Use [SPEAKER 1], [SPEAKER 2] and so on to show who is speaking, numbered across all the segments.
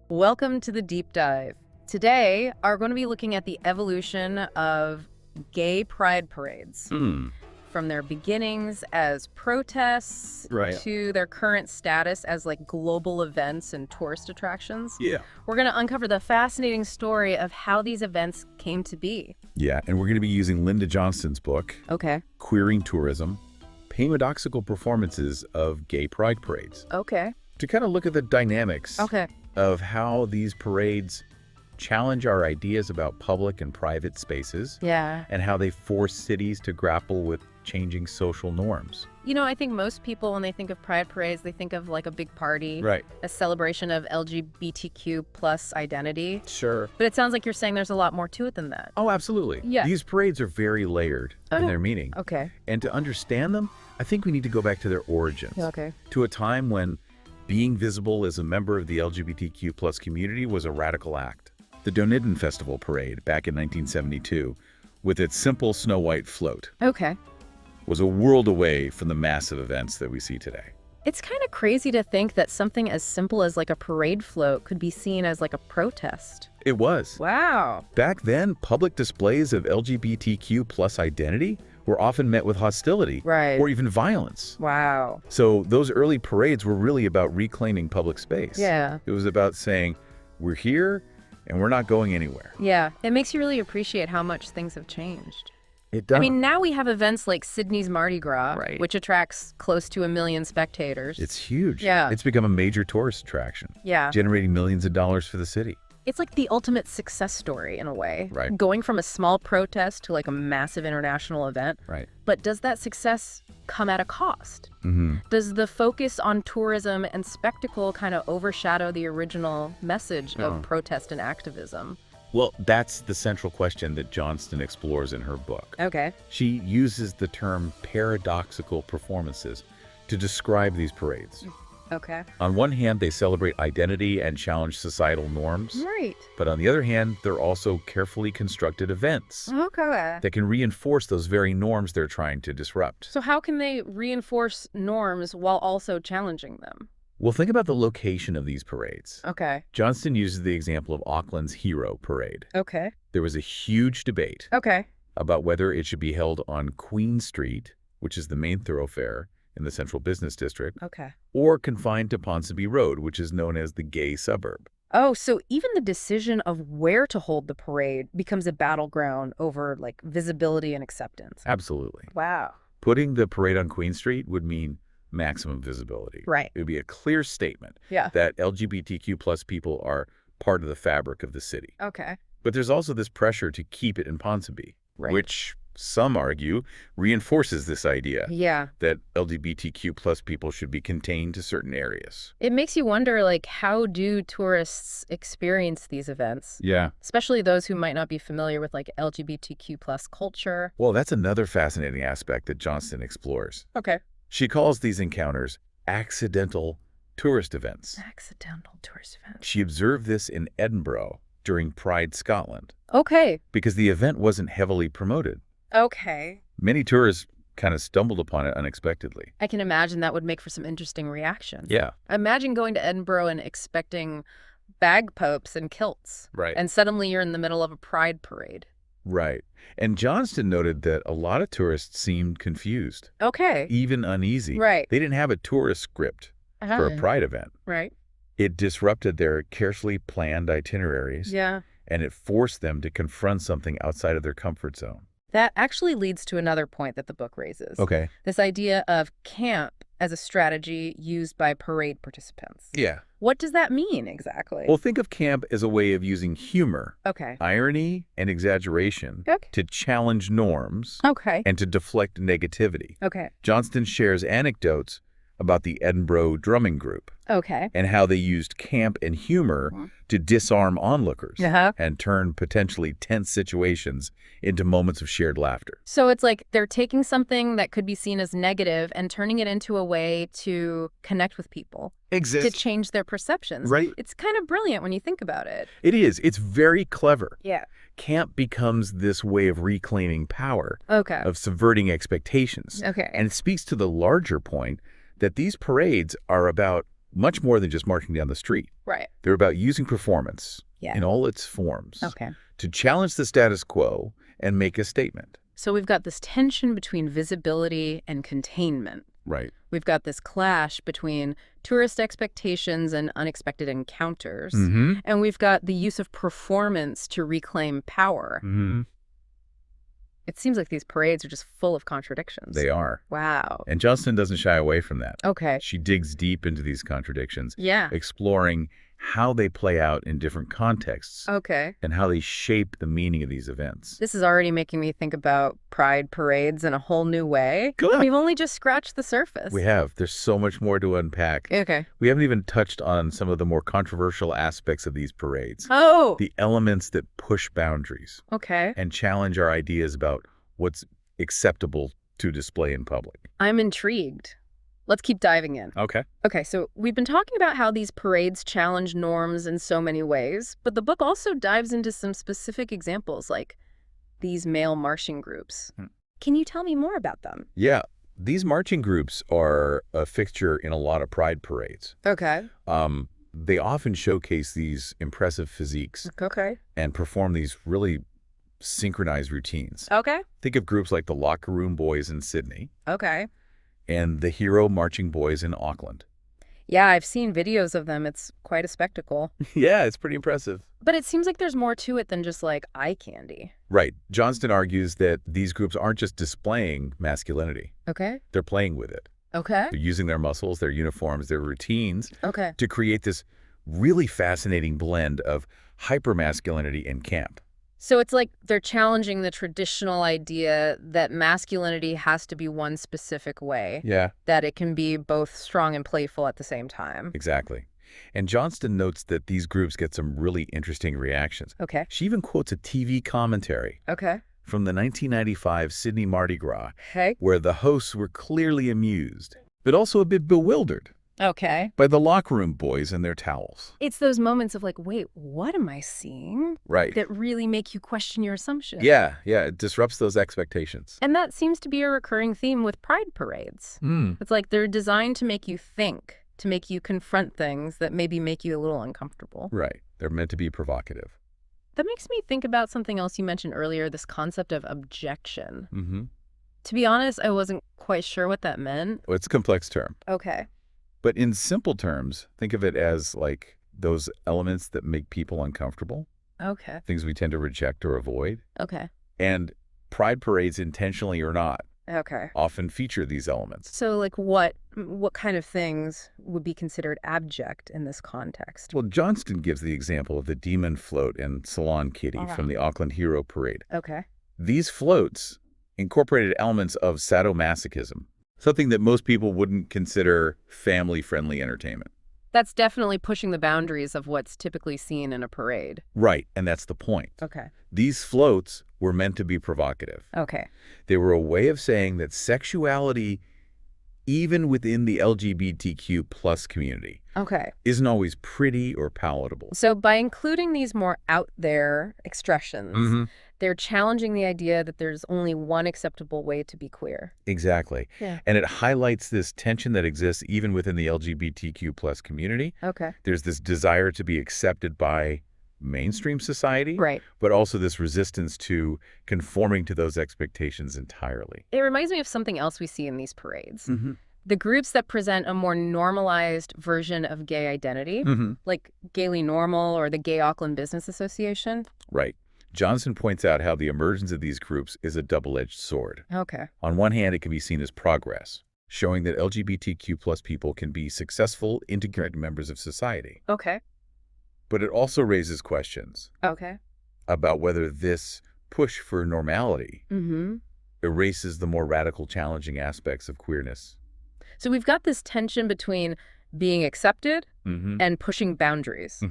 [SPEAKER 1] Welcome to the deep dive. Today, we're going to be looking at the evolution of gay pride parades, from their beginnings as protests
[SPEAKER 2] Right.
[SPEAKER 1] to their current status as like global events and tourist attractions.
[SPEAKER 2] Yeah.
[SPEAKER 1] We're going to uncover the fascinating story of how these events came to be.
[SPEAKER 2] Yeah, and we're going to be using Lynda Johnston's book,
[SPEAKER 1] Okay.
[SPEAKER 2] Queering Tourism, Paradoxical Performances of Gay Pride Parades,
[SPEAKER 1] Okay.
[SPEAKER 2] to kind of look at the dynamics
[SPEAKER 1] Okay.
[SPEAKER 2] of how these parades challenge our ideas about public and private spaces
[SPEAKER 1] Yeah.
[SPEAKER 2] and how they force cities to grapple with changing social norms.
[SPEAKER 1] You know, I think most people, when they think of pride parades, they think of like a big party,
[SPEAKER 2] Right.
[SPEAKER 1] a celebration of LGBTQ plus identity.
[SPEAKER 2] Sure.
[SPEAKER 1] But it sounds like you're saying there's a lot more to it than that.
[SPEAKER 2] Oh, absolutely.
[SPEAKER 1] Yeah.
[SPEAKER 2] These parades are very layered in their meaning.
[SPEAKER 1] Okay.
[SPEAKER 2] And to understand them, I think we need to go back to their origins.
[SPEAKER 1] Okay.
[SPEAKER 2] To a time when being visible as a member of the LGBTQ plus community was a radical act. The Dunedin Festival Parade back in 1972, with its simple snow white float,
[SPEAKER 1] Okay.
[SPEAKER 2] was a world away from the massive events that we see today.
[SPEAKER 1] It's kind of crazy to think that something as simple as like a parade float could be seen as like a protest.
[SPEAKER 2] It was.
[SPEAKER 1] Wow.
[SPEAKER 2] Back then, public displays of LGBTQ plus identity were often met with hostility
[SPEAKER 1] Right.
[SPEAKER 2] or even violence.
[SPEAKER 1] Wow.
[SPEAKER 2] So those early parades were really about reclaiming public space.
[SPEAKER 1] Yeah.
[SPEAKER 2] It was about saying, we're here and we're not going anywhere.
[SPEAKER 1] Yeah. It makes you really appreciate how much things have changed.
[SPEAKER 2] It does.
[SPEAKER 1] I mean, now we have events like Sydney's Mardi Gras,
[SPEAKER 2] Right.
[SPEAKER 1] which attracts close to 1 million spectators.
[SPEAKER 2] It's huge.
[SPEAKER 1] Yeah.
[SPEAKER 2] It's become a major tourist attraction,
[SPEAKER 1] Yeah.
[SPEAKER 2] generating millions of dollars for the city.
[SPEAKER 1] It's like the ultimate success story in a way.
[SPEAKER 2] Right.
[SPEAKER 1] Going from a small protest to like a massive international event.
[SPEAKER 2] Right.
[SPEAKER 1] But does that success come at a cost?
[SPEAKER 2] Mm-hmm.
[SPEAKER 1] Does the focus on tourism and spectacle kind of overshadow the original message of protest and activism?
[SPEAKER 2] Well, that's the central question that Johnston explores in her book.
[SPEAKER 1] Okay.
[SPEAKER 2] She uses the term paradoxical performances to describe these parades.
[SPEAKER 1] Okay.
[SPEAKER 2] On one hand, they celebrate identity and challenge societal norms.
[SPEAKER 1] Right.
[SPEAKER 2] But on the other hand, they're also carefully constructed events
[SPEAKER 1] Okay.
[SPEAKER 2] that can reinforce those very norms they're trying to disrupt.
[SPEAKER 1] So how can they reinforce norms while also challenging them?
[SPEAKER 2] Well, think about the location of these parades.
[SPEAKER 1] Okay.
[SPEAKER 2] Johnston uses the example of Auckland's Hero Parade.
[SPEAKER 1] Okay.
[SPEAKER 2] There was a huge debate
[SPEAKER 1] Okay.
[SPEAKER 2] about whether it should be held on Queen Street, which is the main thoroughfare in the central business district,
[SPEAKER 1] Okay.
[SPEAKER 2] or confined to Ponsonby Road, which is known as the gay suburb.
[SPEAKER 1] Oh, so even the decision of where to hold the parade becomes a battleground over like visibility and acceptance.
[SPEAKER 2] Absolutely.
[SPEAKER 1] Wow.
[SPEAKER 2] Putting the parade on Queen Street would mean maximum visibility.
[SPEAKER 1] Right.
[SPEAKER 2] It would be a clear statement
[SPEAKER 1] Yeah.
[SPEAKER 2] that LGBTQ plus people are part of the fabric of the city.
[SPEAKER 1] Okay.
[SPEAKER 2] But there's also this pressure to keep it in Ponsonby,
[SPEAKER 1] Right.
[SPEAKER 2] which some argue reinforces this idea
[SPEAKER 1] Yeah.
[SPEAKER 2] that LGBTQ plus people should be contained to certain areas.
[SPEAKER 1] It makes you wonder, like, how do tourists experience these events?
[SPEAKER 2] Yeah.
[SPEAKER 1] Especially those who might not be familiar with like LGBTQ plus culture.
[SPEAKER 2] Well, that's another fascinating aspect that Johnston explores.
[SPEAKER 1] Okay.
[SPEAKER 2] She calls these encounters accidental tourist events.
[SPEAKER 1] Accidental tourist events.
[SPEAKER 2] She observed this in Edinburgh during Pride Scotland
[SPEAKER 1] Okay.
[SPEAKER 2] because the event wasn't heavily promoted.
[SPEAKER 1] Okay.
[SPEAKER 2] Many tourists kind of stumbled upon it unexpectedly.
[SPEAKER 1] I can imagine that would make for some interesting reactions.
[SPEAKER 2] Yeah.
[SPEAKER 1] Imagine going to Edinburgh and expecting bagpipes and kilts.
[SPEAKER 2] Right.
[SPEAKER 1] And suddenly you're in the middle of a pride parade.
[SPEAKER 2] Right. And Johnston noted that a lot of tourists seemed confused,
[SPEAKER 1] Okay.
[SPEAKER 2] even uneasy.
[SPEAKER 1] Right.
[SPEAKER 2] They didn't have a tourist script for a Pride event.
[SPEAKER 1] Right.
[SPEAKER 2] It disrupted their carefully planned itineraries,
[SPEAKER 1] Yeah.
[SPEAKER 2] and it forced them to confront something outside of their comfort zone.
[SPEAKER 1] That actually leads to another point that the book raises.
[SPEAKER 2] Okay.
[SPEAKER 1] This idea of camp as a strategy used by parade participants.
[SPEAKER 2] Yeah.
[SPEAKER 1] What does that mean exactly?
[SPEAKER 2] Well, think of camp as a way of using humor,
[SPEAKER 1] Okay.
[SPEAKER 2] irony, and exaggeration
[SPEAKER 1] Okay.
[SPEAKER 2] to challenge norms
[SPEAKER 1] Okay.
[SPEAKER 2] and to deflect negativity.
[SPEAKER 1] Okay.
[SPEAKER 2] Johnston shares anecdotes about the Edinburgh drumming group
[SPEAKER 1] Okay.
[SPEAKER 2] and how they used camp and humor to disarm onlookers
[SPEAKER 1] Uh-huh.
[SPEAKER 2] and turn potentially tense situations into moments of shared laughter.
[SPEAKER 1] So it's like they're taking something that could be seen as negative and turning it into a way to connect with people, to change their perceptions.
[SPEAKER 2] Right.
[SPEAKER 1] It's kind of brilliant when you think about it.
[SPEAKER 2] It is. It's very clever.
[SPEAKER 1] Yeah.
[SPEAKER 2] Camp becomes this way of reclaiming power,
[SPEAKER 1] Okay.
[SPEAKER 2] of subverting expectations.
[SPEAKER 1] Okay.
[SPEAKER 2] And it speaks to the larger point that these parades are about much more than just marching down the street.
[SPEAKER 1] Right.
[SPEAKER 2] They're about using performance
[SPEAKER 1] Yeah.
[SPEAKER 2] in all its forms
[SPEAKER 1] Okay.
[SPEAKER 2] to challenge the status quo and make a statement.
[SPEAKER 1] So we've got this tension between visibility and containment.
[SPEAKER 2] Right.
[SPEAKER 1] We've got this clash between tourist expectations and unexpected encounters. And we've got the use of performance to reclaim power. It seems like these parades are just full of contradictions.
[SPEAKER 2] They are.
[SPEAKER 1] Wow.
[SPEAKER 2] And Johnston doesn't shy away from that.
[SPEAKER 1] Okay.
[SPEAKER 2] She digs deep into these contradictions,
[SPEAKER 1] Yeah.
[SPEAKER 2] exploring how they play out in different contexts
[SPEAKER 1] Okay.
[SPEAKER 2] and how they shape the meaning of these events.
[SPEAKER 1] This is already making me think about pride parades in a whole new way.
[SPEAKER 2] Good.
[SPEAKER 1] We've only just scratched the surface.
[SPEAKER 2] We have. There's so much more to unpack.
[SPEAKER 1] Okay.
[SPEAKER 2] We haven't even touched on some of the more controversial aspects of these parades.
[SPEAKER 1] Oh.
[SPEAKER 2] The elements that push boundaries
[SPEAKER 1] Okay.
[SPEAKER 2] and challenge our ideas about what's acceptable to display in public.
[SPEAKER 1] I'm intrigued. Let's keep diving in.
[SPEAKER 2] Okay.
[SPEAKER 1] Okay, so we've been talking about how these parades challenge norms in so many ways, but the book also dives into some specific examples, like these male marching groups. Can you tell me more about them?
[SPEAKER 2] Yeah. These marching groups are a fixture in a lot of pride parades.
[SPEAKER 1] Okay.
[SPEAKER 2] They often showcase these impressive physiques
[SPEAKER 1] Okay.
[SPEAKER 2] and perform these really synchronized routines.
[SPEAKER 1] Okay.
[SPEAKER 2] Think of groups like the Locker Room Boys in Sydney
[SPEAKER 1] Okay.
[SPEAKER 2] and the Hero Marching Boys in Auckland.
[SPEAKER 1] Yeah, I've seen videos of them. It's quite a spectacle.
[SPEAKER 2] Yeah, it's pretty impressive.
[SPEAKER 1] But it seems like there's more to it than just like eye candy.
[SPEAKER 2] Right. Johnston argues that these groups aren't just displaying masculinity.
[SPEAKER 1] Okay.
[SPEAKER 2] They're playing with it.
[SPEAKER 1] Okay.
[SPEAKER 2] They're using their muscles, their uniforms, their routines
[SPEAKER 1] Okay.
[SPEAKER 2] to create this really fascinating blend of hypermasculinity and camp.
[SPEAKER 1] So it's like they're challenging the traditional idea that masculinity has to be one specific way.
[SPEAKER 2] Yeah.
[SPEAKER 1] That it can be both strong and playful at the same time.
[SPEAKER 2] Exactly. And Johnston notes that these groups get some really interesting reactions.
[SPEAKER 1] Okay.
[SPEAKER 2] She even quotes a TV commentary
[SPEAKER 1] Okay.
[SPEAKER 2] from the 1995 Sydney Mardi Gras,
[SPEAKER 1] Okay.
[SPEAKER 2] where the hosts were clearly amused, but also a bit bewildered
[SPEAKER 1] Okay.
[SPEAKER 2] by the Locker Room Boys and their towels.
[SPEAKER 1] It's those moments of like, wait, what am I seeing?
[SPEAKER 2] Right.
[SPEAKER 1] That really make you question your assumptions.
[SPEAKER 2] Yeah, it disrupts those expectations.
[SPEAKER 1] And that seems to be a recurring theme with pride parades. It's like they're designed to make you think, to make you confront things that maybe make you a little uncomfortable.
[SPEAKER 2] Right. They're meant to be provocative.
[SPEAKER 1] That makes me think about something else you mentioned earlier, this concept of objection.
[SPEAKER 2] Mm-hmm.
[SPEAKER 1] To be honest, I wasn't quite sure what that meant.
[SPEAKER 2] Well, it's a complex term.
[SPEAKER 1] Okay.
[SPEAKER 2] But in simple terms, think of it as like those elements that make people uncomfortable,
[SPEAKER 1] Okay.
[SPEAKER 2] things we tend to reject or avoid.
[SPEAKER 1] Okay.
[SPEAKER 2] And pride parades, intentionally or not,
[SPEAKER 1] Okay.
[SPEAKER 2] often feature these elements.
[SPEAKER 1] So like what kind of things would be considered abject in this context?
[SPEAKER 2] Well, Johnston gives the example of the demon float and Salon Kitty from the Auckland Hero Parade.
[SPEAKER 1] Okay.
[SPEAKER 2] These floats incorporated elements of sadomasochism, something that most people wouldn't consider family-friendly entertainment.
[SPEAKER 1] That's definitely pushing the boundaries of what's typically seen in a parade.
[SPEAKER 2] Right, and that's the point.
[SPEAKER 1] Okay.
[SPEAKER 2] These floats were meant to be provocative.
[SPEAKER 1] Okay.
[SPEAKER 2] They were a way of saying that sexuality, even within the LGBTQ plus community,
[SPEAKER 1] Okay.
[SPEAKER 2] isn't always pretty or palatable.
[SPEAKER 1] So by including these more out there expressions, they're challenging the idea that there's only one acceptable way to be queer.
[SPEAKER 2] Exactly.
[SPEAKER 1] Yeah.
[SPEAKER 2] And it highlights this tension that exists even within the LGBTQ plus community.
[SPEAKER 1] Okay.
[SPEAKER 2] There's this desire to be accepted by mainstream society,
[SPEAKER 1] Right.
[SPEAKER 2] but also this resistance to conforming to those expectations entirely.
[SPEAKER 1] It reminds me of something else we see in these parades. The groups that present a more normalized version of gay identity, like Gaily Normal or the Gay Auckland Business Association.
[SPEAKER 2] Right. Johnston points out how the emergence of these groups is a double-edged sword.
[SPEAKER 1] Okay.
[SPEAKER 2] On one hand, it can be seen as progress, showing that LGBTQ plus people can be successful, integrated members of society.
[SPEAKER 1] Okay.
[SPEAKER 2] But it also raises questions
[SPEAKER 1] Okay.
[SPEAKER 2] about whether this push for normality erases the more radical, challenging aspects of queerness.
[SPEAKER 1] So we've got this tension between being accepted and pushing boundaries.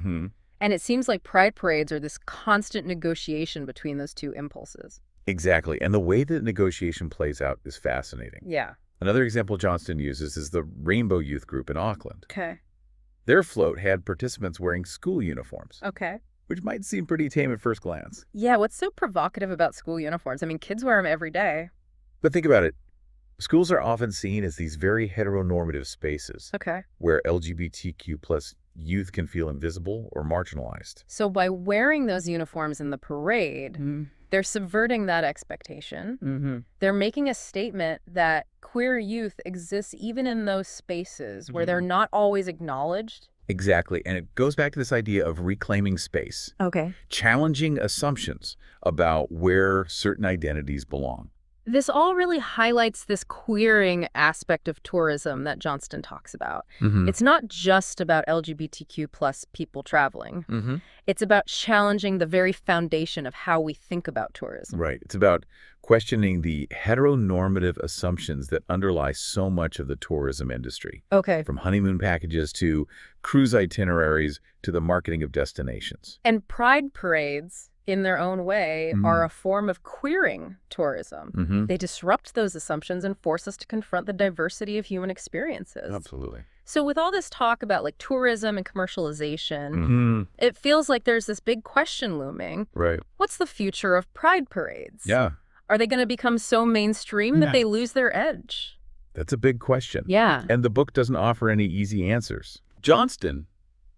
[SPEAKER 1] And it seems like pride parades are this constant negotiation between those two impulses.
[SPEAKER 2] Exactly. And the way that negotiation plays out is fascinating.
[SPEAKER 1] Yeah.
[SPEAKER 2] Another example Johnston uses is the Rainbow Youth Group in Auckland.
[SPEAKER 1] Okay.
[SPEAKER 2] Their float had participants wearing school uniforms,
[SPEAKER 1] Okay.
[SPEAKER 2] which might seem pretty tame at first glance.
[SPEAKER 1] Yeah, what's so provocative about school uniforms? I mean, kids wear them every day.
[SPEAKER 2] But think about it. Schools are often seen as these very heteronormative spaces
[SPEAKER 1] Okay.
[SPEAKER 2] where LGBTQ plus youth can feel invisible or marginalized.
[SPEAKER 1] So by wearing those uniforms in the parade, they're subverting that expectation. They're making a statement that queer youth exists even in those spaces where they're not always acknowledged.
[SPEAKER 2] Exactly. And it goes back to this idea of reclaiming space,
[SPEAKER 1] Okay.
[SPEAKER 2] challenging assumptions about where certain identities belong.
[SPEAKER 1] This all really highlights this queering aspect of tourism that Johnston talks about. It's not just about LGBTQ plus people traveling. It's about challenging the very foundation of how we think about tourism.
[SPEAKER 2] Right. It's about questioning the heteronormative assumptions that underlie so much of the tourism industry,
[SPEAKER 1] Okay.
[SPEAKER 2] from honeymoon packages to cruise itineraries to the marketing of destinations.
[SPEAKER 1] And pride parades, in their own way, are a form of queering tourism. They disrupt those assumptions and force us to confront the diversity of human experiences.
[SPEAKER 2] Absolutely.
[SPEAKER 1] So with all this talk about like tourism and commercialization, it feels like there's this big question looming.
[SPEAKER 2] Right.
[SPEAKER 1] What's the future of pride parades?
[SPEAKER 2] Yeah.
[SPEAKER 1] Are they going to become so mainstream that they lose their edge?
[SPEAKER 2] That's a big question.
[SPEAKER 1] Yeah.
[SPEAKER 2] And the book doesn't offer any easy answers. Johnston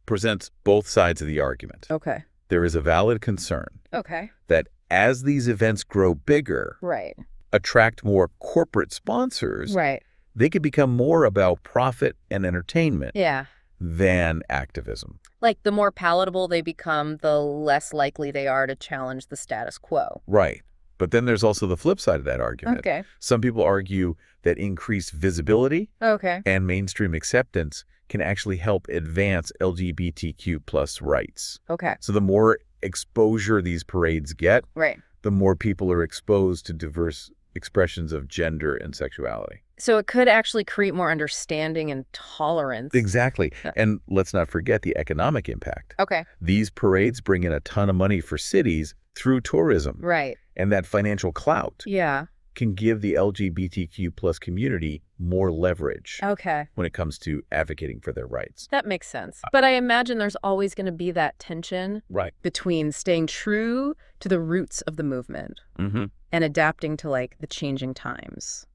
[SPEAKER 2] presents both sides of the argument.
[SPEAKER 1] Okay.
[SPEAKER 2] There is a valid concern
[SPEAKER 1] Okay.
[SPEAKER 2] that as these events grow bigger,
[SPEAKER 1] Right.
[SPEAKER 2] attract more corporate sponsors,
[SPEAKER 1] Right.
[SPEAKER 2] they could become more about profit and entertainment
[SPEAKER 1] Yeah.
[SPEAKER 2] than activism.
[SPEAKER 1] Like the more palatable they become, the less likely they are to challenge the status quo.
[SPEAKER 2] Right. But then there's also the flip side of that argument.
[SPEAKER 1] Okay.
[SPEAKER 2] Some people argue that increased visibility
[SPEAKER 1] Okay.
[SPEAKER 2] and mainstream acceptance can actually help advance LGBTQ plus rights.
[SPEAKER 1] Okay.
[SPEAKER 2] So the more exposure these parades get,
[SPEAKER 1] Right.
[SPEAKER 2] the more people are exposed to diverse expressions of gender and sexuality.
[SPEAKER 1] So it could actually create more understanding and tolerance.
[SPEAKER 2] Exactly. And let's not forget the economic impact.
[SPEAKER 1] Okay.
[SPEAKER 2] These parades bring in a ton of money for cities through tourism.
[SPEAKER 1] Right.
[SPEAKER 2] And that financial clout
[SPEAKER 1] Yeah.
[SPEAKER 2] can give the LGBTQ plus community more leverage
[SPEAKER 1] Okay.
[SPEAKER 2] when it comes to advocating for their rights.
[SPEAKER 1] That makes sense. But I imagine there's always going to be that tension
[SPEAKER 2] Right.
[SPEAKER 1] between staying true to the roots of the movement and adapting to like the changing times.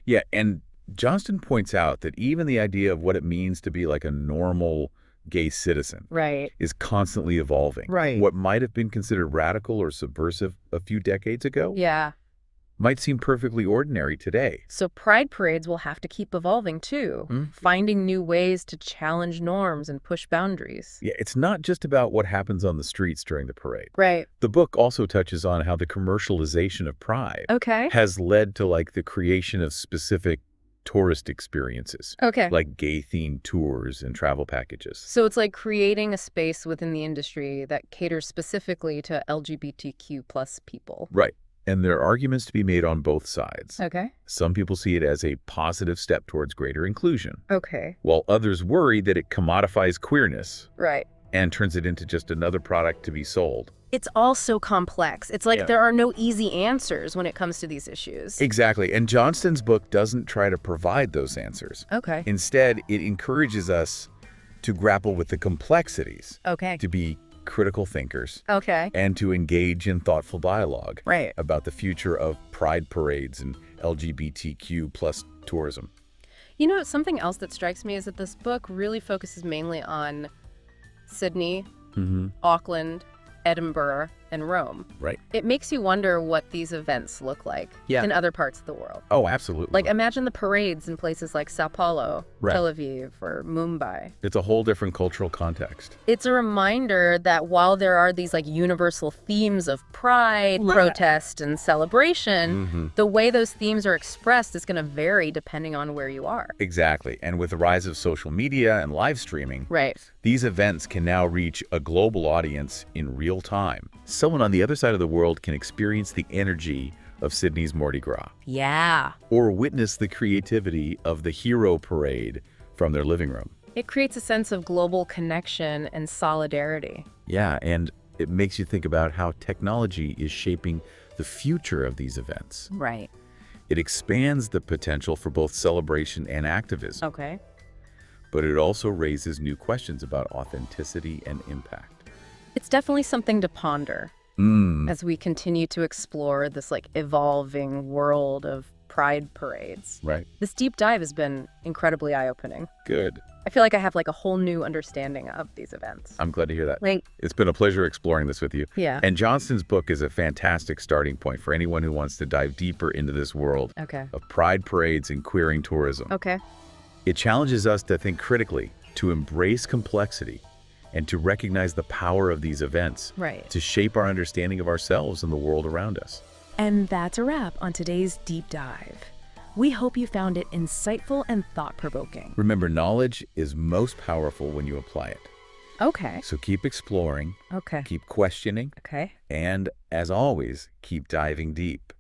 [SPEAKER 2] Yeah, and Johnston points out that even the idea of what it means to be like a normal gay citizen
[SPEAKER 1] Right.
[SPEAKER 2] is constantly evolving.
[SPEAKER 1] Right.
[SPEAKER 2] What might have been considered radical or subversive a few decades ago
[SPEAKER 1] Yeah.
[SPEAKER 2] might seem perfectly ordinary today.
[SPEAKER 1] So pride parades will have to keep evolving too, finding new ways to challenge norms and push boundaries.
[SPEAKER 2] Yeah, it's not just about what happens on the streets during the parade.
[SPEAKER 1] Right.
[SPEAKER 2] The book also touches on how the commercialization of pride
[SPEAKER 1] Okay.
[SPEAKER 2] has led to like the creation of specific tourist experiences,
[SPEAKER 1] Okay.
[SPEAKER 2] like gay-themed tours and travel packages.
[SPEAKER 1] So it's like creating a space within the industry that caters specifically to LGBTQ plus people.
[SPEAKER 2] Right. And there are arguments to be made on both sides.
[SPEAKER 1] Okay.
[SPEAKER 2] Some people see it as a positive step towards greater inclusion,
[SPEAKER 1] Okay.
[SPEAKER 2] while others worry that it commodifies queerness
[SPEAKER 1] Right.
[SPEAKER 2] and turns it into just another product to be sold.
[SPEAKER 1] It's all so complex. It's like
[SPEAKER 2] Yeah.
[SPEAKER 1] there are no easy answers when it comes to these issues.
[SPEAKER 2] Exactly. And Johnston's book doesn't try to provide those answers.
[SPEAKER 1] Okay.
[SPEAKER 2] Instead, it encourages us to grapple with the complexities,
[SPEAKER 1] Okay.
[SPEAKER 2] to be critical thinkers,
[SPEAKER 1] Okay.
[SPEAKER 2] and to engage in thoughtful dialogue
[SPEAKER 1] Right.
[SPEAKER 2] about the future of pride parades and LGBTQ plus tourism.
[SPEAKER 1] You know, something else that strikes me is that this book really focuses mainly on Sydney, Auckland, Edinburgh, and Rome.
[SPEAKER 2] Right.
[SPEAKER 1] It makes you wonder what these events look like
[SPEAKER 2] Yeah.
[SPEAKER 1] in other parts of the world.
[SPEAKER 2] Oh, absolutely.
[SPEAKER 1] Like, imagine the parades in places like Sao Paulo,
[SPEAKER 2] Right.
[SPEAKER 1] Tel Aviv, or Mumbai.
[SPEAKER 2] It's a whole different cultural context.
[SPEAKER 1] It's a reminder that while there are these like universal themes of pride, protest, and celebration, the way those themes are expressed is going to vary depending on where you are.
[SPEAKER 2] Exactly. And with the rise of social media and live streaming,
[SPEAKER 1] Right.
[SPEAKER 2] these events can now reach a global audience in real time. Someone on the other side of the world can experience the energy of Sydney's Mardi Gras,
[SPEAKER 1] Yeah.
[SPEAKER 2] or witness the creativity of the hero parade from their living room.
[SPEAKER 1] It creates a sense of global connection and solidarity.
[SPEAKER 2] Yeah, and it makes you think about how technology is shaping the future of these events.
[SPEAKER 1] Right.
[SPEAKER 2] It expands the potential for both celebration and activism,
[SPEAKER 1] Okay.
[SPEAKER 2] but it also raises new questions about authenticity and impact.
[SPEAKER 1] It's definitely something to ponder as we continue to explore this like evolving world of pride parades.
[SPEAKER 2] Right.
[SPEAKER 1] This deep dive has been incredibly eye-opening.
[SPEAKER 2] Good.
[SPEAKER 1] I feel like I have like a whole new understanding of these events.
[SPEAKER 2] I'm glad to hear that.
[SPEAKER 1] Like,
[SPEAKER 2] It's been a pleasure exploring this with you.
[SPEAKER 1] yeah.
[SPEAKER 2] And Johnston's book is a fantastic starting point for anyone who wants to dive deeper into this world
[SPEAKER 1] Okay.
[SPEAKER 2] of pride parades and queering tourism.
[SPEAKER 1] Okay.
[SPEAKER 2] It challenges us to think critically, to embrace complexity, and to recognize the power of these events
[SPEAKER 1] Right.
[SPEAKER 2] to shape our understanding of ourselves and the world around us.
[SPEAKER 1] And that's a wrap on today's deep dive. We hope you found it insightful and thought-provoking.
[SPEAKER 2] Remember, knowledge is most powerful when you apply it.
[SPEAKER 1] Okay.
[SPEAKER 2] So keep exploring,
[SPEAKER 1] Okay.
[SPEAKER 2] keep questioning,
[SPEAKER 1] Okay.
[SPEAKER 2] and as always, keep diving deep.